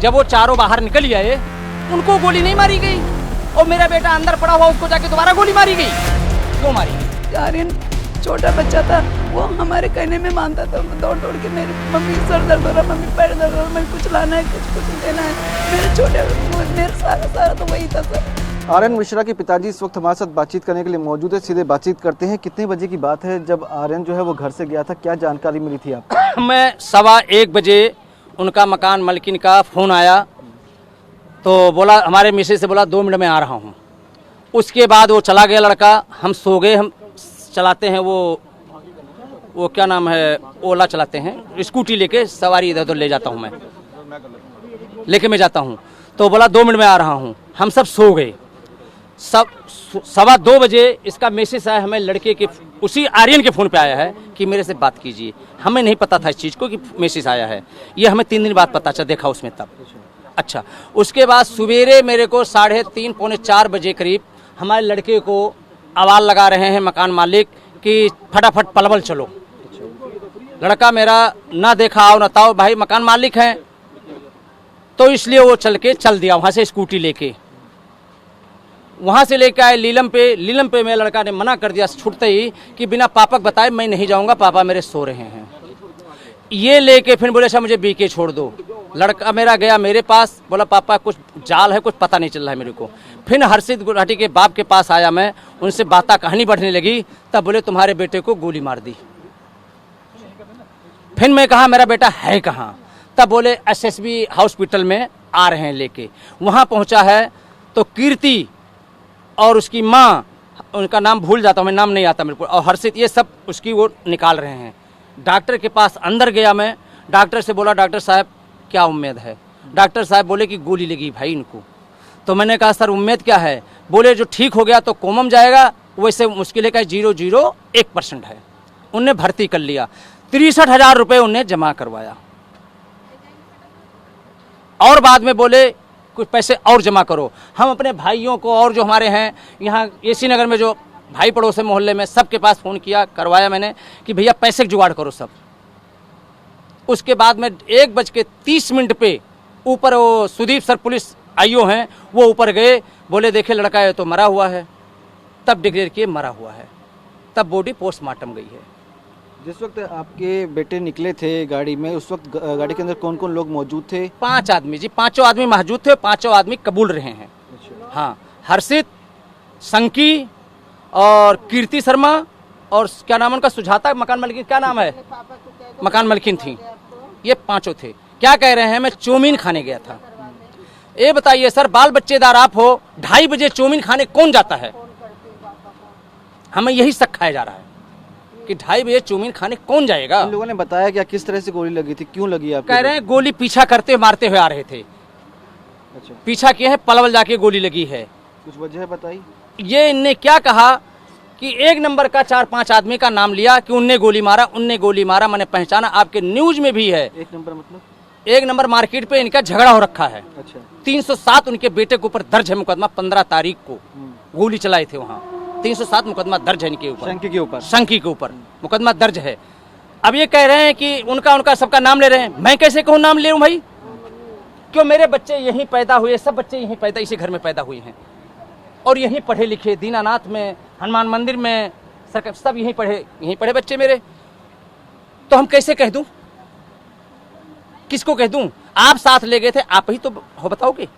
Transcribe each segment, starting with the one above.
जब वो चारों बाहर निकल आए उनको गोली नहीं मारी गई और मेरा बेटा अंदर पड़ा हुआ उसको जाके दोबारा गोली मारी गई? क्यों मारी? आर्यन छोटा बच्चा था, वो हमारे कहने में मानता था। दौड़ दौड़ के मेरी मम्मी सर दर्द हो रहा, मम्मी पैर दर्द हो रहा, मम्मी कुछ लाना है, कुछ देना है। मेरे छोटे मेरे सारा तो वही था सर। आर्यन मिश्रा के पिताजी इस वक्त हमारे साथ बातचीत करने के लिए मौजूद है। सीधे बातचीत करते हैं। कितने बजे की बात है जब आर्यन जो है वो घर से गया था, क्या जानकारी मिली थी आपको? मैं 1:15 बजे उनका मकान मालकिन का फ़ोन आया तो बोला, हमारे मिसेज से बोला 2 मिनट में आ रहा हूँ। उसके बाद वो चला गया लड़का, हम सो गए। हम चलाते हैं वो क्या नाम है, ओला चलाते हैं, स्कूटी लेके सवारी इधर उधर ले जाता हूँ, मैं लेके मैं जाता हूँ। तो बोला 2 मिनट में आ रहा हूँ। हम सब सो गए। सब 2:15 बजे इसका मैसेज आया हमें लड़के के, उसी आर्यन के फ़ोन पे आया है कि मेरे से बात कीजिए। हमें नहीं पता था इस चीज़ को कि मैसेज आया है, ये हमें 3 दिन बाद पता चला, देखा उसमें तब। अच्छा, उसके बाद सवेरे मेरे को 3:30 पौने 4 बजे करीब हमारे लड़के को आवाज़ लगा रहे हैं मकान मालिक कि फटाफट पलवल चलो। लड़का मेरा ना देखा आओ ना ताओ, भाई मकान मालिक हैं, तो इसलिए वो चल दिया वहाँ से स्कूटी लेके। वहाँ से लेके आए लीलम पे मेरे लड़का ने मना कर दिया छूटते ही कि बिना पापा को बताए मैं नहीं जाऊँगा, पापा मेरे सो रहे हैं। ये लेके फिर बोले अच्छा मुझे बीके छोड़ दो। लड़का मेरा गया मेरे पास, बोला पापा कुछ जाल है, कुछ पता नहीं चल रहा है मेरे को। फिर हर्षित गुलाटी के बाप के पास आया मैं, उनसे बातें कहानी बढ़ने लगी। तब बोले तुम्हारे बेटे को गोली मार दी। फिर मैं कहा मेरा बेटा है कहाँ? तब बोले SSB हॉस्पिटल में आ रहे हैं लेके। वहाँ पहुँचा है तो कीर्ति और उसकी माँ, उनका नाम भूल जाता हूँ मैं, नाम नहीं आता मेरे को, और हर्षित, ये सब उसकी वो निकाल रहे हैं। डॉक्टर के पास अंदर गया मैं, डॉक्टर से बोला डॉक्टर साहब क्या उम्मीद है? डॉक्टर साहब बोले कि गोली लगी भाई इनको। तो मैंने कहा सर उम्मीद क्या है? बोले जो ठीक हो गया तो कोमम जाएगा, वैसे मुश्किल है 0.01% है। उनने भर्ती कर लिया। 63,000 रुपये उनने जमा करवाया और बाद में बोले कुछ पैसे और जमा करो। हम अपने भाइयों को और जो हमारे हैं यहाँ AC नगर में जो भाई पड़ोस मोहल्ले में, सबके पास फ़ोन किया, करवाया मैंने कि भैया पैसे जुगाड़ करो सब। उसके बाद में 1:30 पे ऊपर वो सुदीप सर पुलिस IO हैं, वो ऊपर गए, बोले देखे लड़का है तो मरा हुआ है। तब डिक्लेयर किए मरा हुआ है, तब बॉडी पोस्टमार्टम गई है। जिस वक्त आपके बेटे निकले थे गाड़ी में, उस वक्त गाड़ी के अंदर कौन कौन लोग मौजूद थे? 5 आदमी जी, 5 आदमी मौजूद थे, 5 आदमी कबूल रहे हैं। हाँ, हर्षित, संकी और कीर्ति शर्मा और क्या नाम उनका, सुजाता मकान मालकिन, क्या नाम है, मकान मालकिन थी। ये 5 थे। क्या कह रहे हैं? मैं चौमीन खाने गया था। ये बताइए सर, बाल बच्चेदार आप हो, 2:30 बजे चौमीन खाने कौन जाता है? हमें यही शक खाया जा रहा है कि 2:30 बजे चौमीन खाने कौन जाएगा? इन लोगों ने बताया क्या किस तरह से गोली लगी थी, क्यों लगी? आप कह रहे हैं गोली पीछा करते मारते हुए आ रहे थे। अच्छा, पीछा किए हैं, पलवल जाके गोली लगी है। कुछ वजह बताई? ये इनने क्या कहा कि 1 नंबर का 4-5 आदमी का नाम लिया कि उनने गोली मारा, मैंने पहचाना, आपके न्यूज में भी है। 1 नंबर मतलब? 1 नंबर मार्केट पे इनका झगड़ा हो रखा है। अच्छा, 307 उनके बेटे के ऊपर दर्ज है मुकदमा। 15 तारीख को गोली चलाए थे वहाँ। 307 मुकदमा दर्ज है इनके ऊपर, शंकी के ऊपर मुकदमा दर्ज है। अब ये कह रहे हैं कि उनका सबका नाम ले रहे हैं। मैं कैसे कहूँ नाम ले लूँ भाई? क्यों? मेरे बच्चे यहीं पैदा हुए, सब बच्चे यहीं पैदा, इसी घर में पैदा हुए हैं और यहीं पढ़े लिखे, दीनानाथ में, हनुमान मंदिर में, सब यहीं पढ़े बच्चे मेरे। तो हम कैसे कह दूं? किसको कह दूं? आप साथ ले गए थे, आप ही तो हो बताओगे।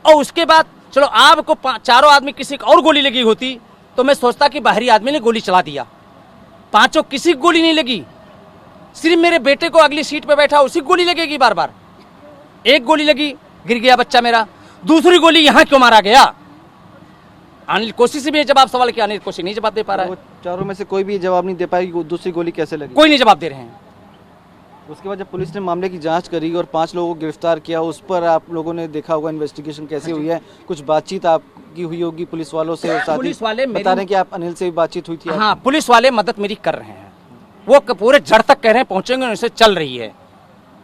और उसके बाद चलो आपको 4 आदमी किसी और गोली लगी होती तो मैं सोचता कि बाहरी आदमी ने गोली चला दिया। 5 किसी को गोली नहीं लगी, सिर्फ मेरे बेटे को अगली सीट पे बैठा उसी गोली लगेगी बार बार। 1 गोली लगी, गिर गया बच्चा मेरा। दूसरी गोली यहाँ क्यों मारा गया? अनिल कोशी से भी जवाब सवाल किया, अनिल कोशी नहीं जवाब दे पा रहा है। चारों में से कोई भी जवाब नहीं दे पाई कि दूसरी गोली कैसे लगी, कोई नहीं जवाब दे रहे हैं। उसके बाद जब पुलिस ने मामले की जांच करी और 5 लोगों को गिरफ्तार किया, उस पर आप लोगों ने देखा होगा इन्वेस्टिगेशन कैसे हुई है, कुछ बातचीत आपकी हुई होगी पुलिस वालों से? और पुलिस वाले बता रहे हैं कि आप अनिल से भी बातचीत हुई थी? हाँ, पुलिस वाले मदद मेरी कर रहे हैं, वो पूरे जड़ तक कह रहे हैं पहुंचेंगे, उनसे चल रही है।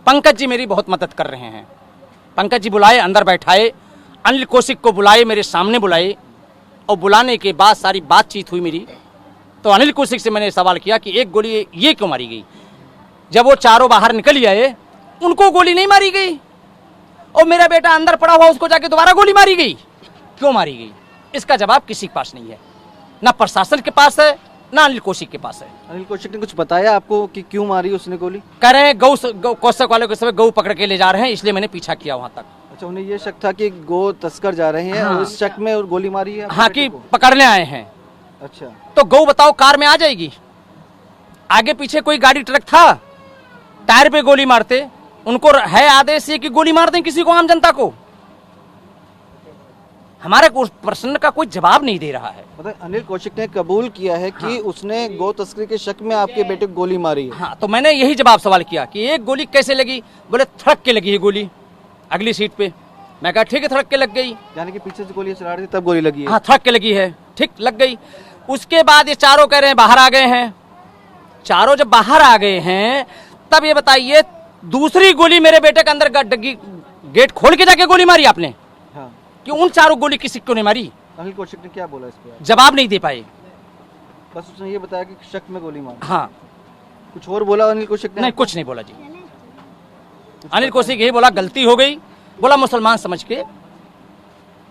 पंकज जी मेरी बहुत मदद कर रहे हैं। पंकज जी बुलाए, अंदर बैठाए, अनिल कौशिक को बुलाए, मेरे सामने बुलाए, और बुलाने के बाद सारी बातचीत हुई मेरी। तो अनिल कौशिक से मैंने सवाल किया कि 1 गोली ये क्यों मारी गई? जब वो चारों बाहर निकल आए उनको गोली नहीं मारी गई। और मेरा बेटा अंदर पड़ा हुआ उसको जाके दोबारा गोली मारी गई। क्यों मारी गई, इसका जवाब किसी के पास नहीं है, ना प्रशासन के पास है ना अनिल कौशिक के पास है। अनिल कौशिक ने कुछ बताया आपको कि क्यों मारी उसने गोली? कह रहे हैं गौ कौशक वाले को सब गऊ पकड़ के ले जा रहे हैं, इसलिए मैंने पीछा किया वहां तक। अच्छा, उन्हें ये शक था कि गो तस्कर जा रहे हैं और इस शक में और गोली मारी है? हाँ, कि पकड़ने आए हैं। अच्छा, तो गऊ बताओ कार में आ जाएगी, आगे पीछे कोई गाड़ी ट्रक था, टायर पे गोली मारते। उनको है आदेश ये कि गोली मार दें किसी को, आम जनता को। हमारे प्रश्न का कोई जवाब नहीं दे रहा है। मतलब अनिल कौशिक ने कबूल किया है कि उसने गो तस्करी के शक में आपके बेटे को गोली मारी है। हाँ, तो मैंने यही जवाब सवाल किया कि एक गोली कैसे लगी, बोले थड़क के लगी है गोली अगली सीट पे। मैं कहा ठीक है, थड़क के लग गई। यानी कि पीछे से गोली चला रही थी तब गोली लगी है? हाँ, थड़क के लगी है, ठीक लग गई। उसके बाद ये चारों कह रहे हैं बाहर आ गए हैं। चारों जब बाहर आ गए हैं तब ये बताइए दूसरी गोली मेरे बेटे के अंदर गेट खोल के जाके गोली मारी आपने? हाँ। कि उन चारों गोली किसी को नहीं मारी? अनिल कौशिक ने क्या बोला इस पे? जवाब नहीं दे पाए। बस उसने ये बताया कि शक में गोली मारी। हाँ, कुछ और बोला अनिल कौशिक ने? नहीं, कुछ नहीं बोला जी। अनिल कौशिक यही बोला गलती हो गई, बोला मुसलमान समझ के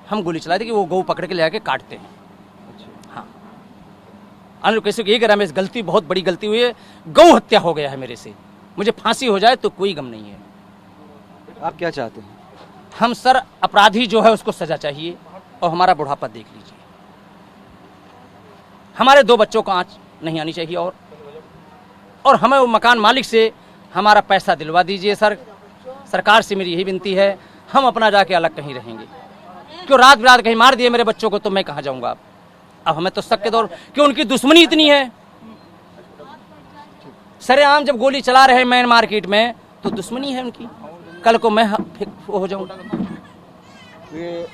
हम गोली चला दी कि वो गऊ पकड़ के ले जाके काटते हैं। हाँ, अनिल कौशिक यही कह रहा है मेरी गलती, बहुत बड़ी गलती हुई है, गऊ हत्या हो गया है मेरे से, मुझे फांसी हो जाए तो कोई गम नहीं है। आप क्या चाहते हैं? हम सर अपराधी जो है उसको सजा चाहिए और हमारा बुढ़ापा देख लीजिए। हमारे 2 बच्चों को आंच नहीं आनी चाहिए और हमें वो मकान मालिक से हमारा पैसा दिलवा दीजिए सर। सरकार से मेरी यही विनती है, हम अपना जाके अलग कहीं रहेंगे। क्यों रात बिरात कहीं मार दिए मेरे बच्चों को तो मैं कहाँ जाऊंगा? अब हमें तो शक के दौर क्यों उनकी दुश्मनी इतनी है। सरेआम जब गोली चला रहे मेन मार्केट में तो दुश्मनी है उनकी, कल को मैं हो जाऊं। ये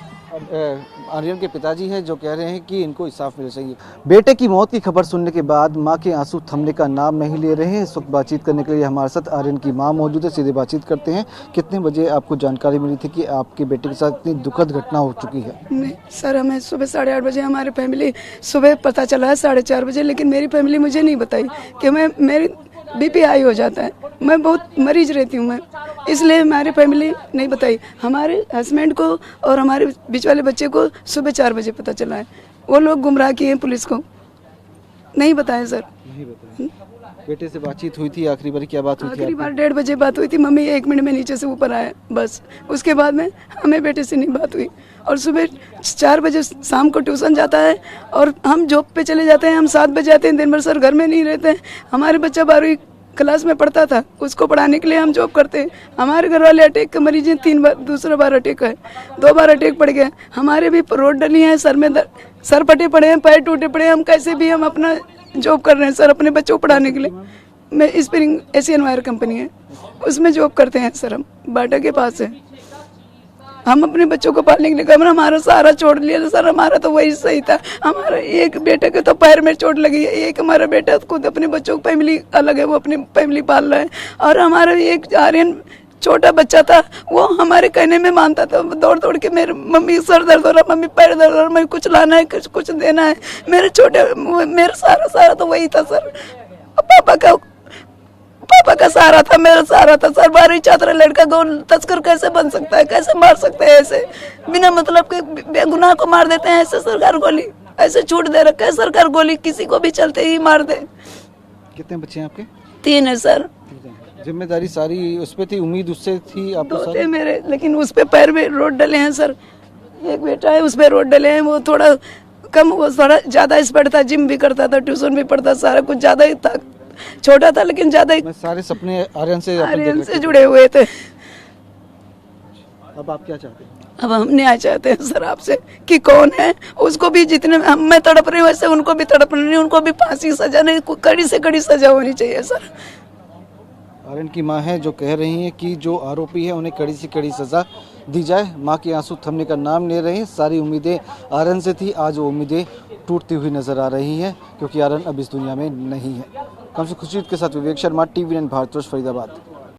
आर्यन के पिताजी हैं जो कह रहे हैं कि इनको इंसाफ मिलना चाहिए। बेटे की मौत की खबर सुनने के बाद मां के आंसू थमने का नाम नहीं ले रहे हैं। इस वक्त बातचीत करने के लिए हमारे साथ आर्यन की मां मौजूद है, सीधे बातचीत करते हैं। कितने बजे आपको जानकारी मिली थी कि आपके बेटे के साथ इतनी दुखद घटना हो चुकी है? नहीं सर, हमें सुबह 8:30 बजे हमारे फैमिली सुबह पता चला है 4:30 बजे, लेकिन मेरी फैमिली मुझे नहीं बताई कि मेरी बीपी हाई हो जाता है, मैं बहुत मरीज रहती हूँ मैं, इसलिए हमारी फैमिली नहीं बताई। हमारे हस्बैंड को और हमारे बीच वाले बच्चे को सुबह 4 बजे पता चला है। वो लोग गुमराह किए हैं पुलिस को, नहीं बताया सर। नहीं बताया। बेटे से बातचीत हुई थी आखिरी बार? क्या बात हुई थी? आखिरी बार 1:30 बजे बात हुई थी, मम्मी 1 मिनट में नीचे से ऊपर आया बस, उसके बाद में हमें बेटे से नहीं बात हुई। और सुबह 4 बजे शाम को ट्यूशन जाता है और हम जॉब पे चले जाते हैं, हम 7 बजे आते हैं, दिन भर सर घर में नहीं रहते हैं। हमारे बच्चा 12वीं क्लास में पढ़ता था, उसको पढ़ाने के लिए हम जॉब करते हैं। हमारे घर वाले अटैक के मरीज हैं, 3 बार, दूसरा बार अटैक है, 2 बार अटैक पड़ गया। हमारे भी रोड डली है, सर में सर फटे पड़े हैं, पैर टूटे पड़े हैं, हम कैसे भी हम अपना जॉब कर रहे हैं सर अपने बच्चों को पढ़ाने के लिए। मैं स्प्रिंग एशियन वायर कंपनी है उसमें जॉब करते हैं सर, हम बाटा के पास है। हम अपने बच्चों को पालने के लिए कैमरा हमारा सारा छोड़ लिया सर, हमारा तो वही सही था। हमारा एक बेटे के तो पैर में चोट लगी है, एक हमारा बेटा खुद अपने बच्चों की फैमिली अलग है, वो अपनी फैमिली पाल रहा है। और हमारा एक आर्यन छोटा बच्चा था, वो हमारे कहने में मानता था, दौड़ दौड़ के मेरे मम्मी सर दर्द हो रहा, मम्मी पैर दर्द हो रहा, मैं कुछ लाना है, कुछ देना है। मेरा सारा तो वही था सर, पापा का सहारा था, मेरा सहारा था सर। 12वीं छात्र लड़का गोल तस्कर कैसे बन सकता है, कैसे मार सकते हैं ऐसे बिना मतलब के? बेगुनाह को मार देते हैं ऐसे सरकार गोली, ऐसे छूट दे रखा है सरकार गोली, किसी को भी चलते ही मार दे। कितने बच्चे हैं आपके? 3 है सर। जिम्मेदारी सारी उस पे थी, उम्मीद उससे थी आपको? 2 थे मेरे, लेकिन उस पे पैर में रोड डले हैं सर। एक बेटा है उस पे रोड डले हैं, वो थोड़ा कम, वो थोड़ा ज्यादा स्पीड था, जिम भी करता था, ट्यूशन भी पढ़ता, सारा कुछ ज्यादा ही था, छोटा था लेकिन ज्यादा ही। सारे सपने आर्यन से जुड़े हुए थे। अब आप क्या चाहते हैं? अब हम न्याय चाहते हैं सर आपसे कि कौन है, उसको भी जितने मैं तड़प रही हूँ वैसे उनको भी तड़प रही हूँ, उनको भी फांसी सजा नहीं, कड़ी से कड़ी सजा होनी चाहिए सर। आर्यन की मां है जो कह रही हैं कि जो आरोपी है उन्हें कड़ी से कड़ी सजा दी जाए। मां के आंसू थमने का नाम ले रहे हैं। सारी उम्मीदें आर्यन से थी, आज वो उम्मीदें टूटती हुई नजर आ रही हैं क्योंकि आर्यन अब इस दुनिया में नहीं है। कम से खुर्शीद के साथ विवेक शर्मा, TV9 भारतवर्ष, फरीदाबाद।